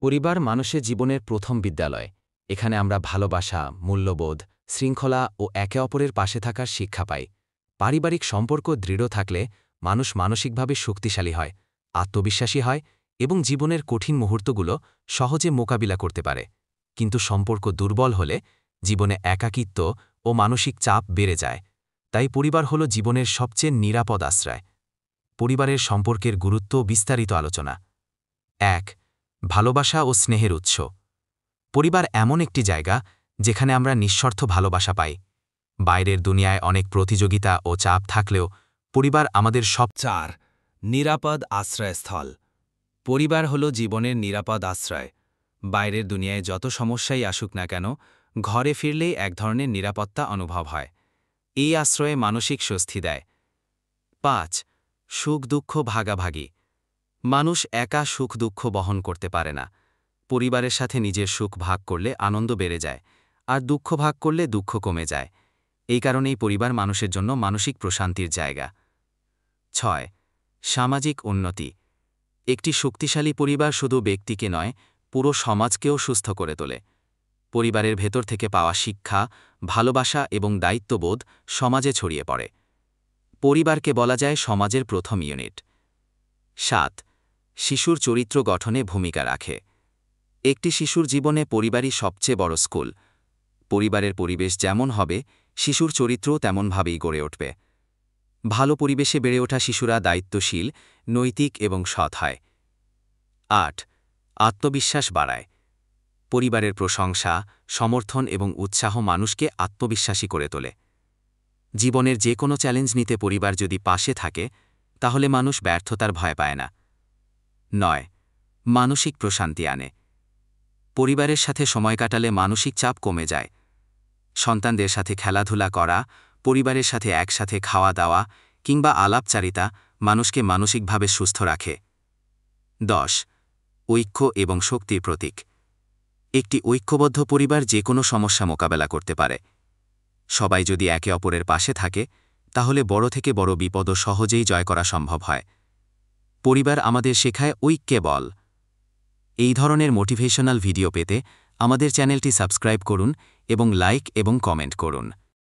পরিবার মানুষের জীবনের প্রথম বিদ্যালয়। এখানে আমরা ভালোবাসা, মূল্যবোধ, শৃঙ্খলা ও একে অপরের পাশে থাকার শিক্ষা পাই। পারিবারিক সম্পর্ক দৃঢ় থাকলে মানুষ মানসিকভাবে শক্তিশালী হয়, আত্মবিশ্বাসী হয় এবং জীবনের কঠিন মুহূর্তগুলো সহজে মোকাবিলা করতে পারে। কিন্তু সম্পর্ক দুর্বল হলে জীবনে একাকিত্ব ও মানসিক চাপ বেড়ে যায়। তাই পরিবার হল জীবনের সবচেয়ে নিরাপদ আশ্রয়। পরিবারের সম্পর্কের গুরুত্ব বিস্তারিত আলোচনা। ১. ভালোবাসা ও স্নেহের উৎস। পরিবার এমন একটি জায়গা যেখানে আমরা নিঃস্বার্থ ভালোবাসা পাই। বাইরের দুনিয়ায় অনেক প্রতিযোগিতা ও চাপ থাকলেও পরিবার আমাদের ৪. নিরাপদ আশ্রয়স্থল। পরিবার হল জীবনের নিরাপদ আশ্রয়। বাইরের দুনিয়ায় যত সমস্যাই আসুক না কেন, ঘরে ফিরলেই এক ধরনের নিরাপত্তা অনুভব হয়। এই আশ্রয়ে মানসিক স্বস্তি দেয়। ৫. সুখ দুঃখ ভাগাভাগি। মানুষ একা সুখ দুঃখ বহন করতে পারে না। পরিবারের সাথে নিজের সুখ ভাগ করলে আনন্দ বেড়ে যায়, আর দুঃখ ভাগ করলে দুঃখ কমে যায়। এই কারণেই পরিবার মানুষের জন্য মানসিক প্রশান্তির জায়গা। ৬. সামাজিক উন্নতি। একটি শক্তিশালী পরিবার শুধু ব্যক্তিকে নয়, পুরো সমাজকেও সুস্থ করে তোলে। পরিবারের ভেতর থেকে পাওয়া শিক্ষা, ভালোবাসা এবং দায়িত্ববোধ সমাজে ছড়িয়ে পড়ে। পরিবারকে বলা যায় সমাজের প্রথম ইউনিট। ৭. শিশুর চরিত্র গঠনে ভূমিকা রাখে। একটি শিশুর জীবনে পরিবারই সবচেয়ে বড় স্কুল। পরিবারের পরিবেশ যেমন হবে, শিশুর চরিত্রও তেমনভাবেই গড়ে উঠবে। ভালো পরিবেশে বেড়ে ওঠা শিশুরা দায়িত্বশীল, নৈতিক এবং সৎ হয়। ৮. আত্মবিশ্বাস বাড়ায়। পরিবারের প্রশংসা, সমর্থন এবং উৎসাহ মানুষকে আত্মবিশ্বাসী করে তোলে। জীবনের যে কোনো চ্যালেঞ্জ নিতে পরিবার যদি পাশে থাকে, তাহলে মানুষ ব্যর্থতার ভয় পায় না। ৯. মানসিক প্রশান্তি আনে। পরিবারের সাথে সময় কাটালে মানসিক চাপ কমে যায়। সন্তানদের সাথে খেলাধুলা করা, পরিবারের সাথে একসাথে খাওয়া দাওয়া কিংবা আলাপচারিতা মানুষকে মানসিকভাবে সুস্থ রাখে। ১০. ঐক্য এবং শক্তির প্রতীক। একটি ঐক্যবদ্ধ পরিবার যে কোনো সমস্যা মোকাবেলা করতে পারে। সবাই যদি একে অপরের পাশে থাকে, তাহলে বড় থেকে বড় বিপদও সহজেই জয় করা সম্ভব হয়। পরিবার আমাদের শেখায় ঐক্যে বল। এই ধরনের মোটিভেশনাল ভিডিও পেতে আমাদের চ্যানেলটি সাবস্ক্রাইব করুন এবং লাইক এবং কমেন্ট করুন।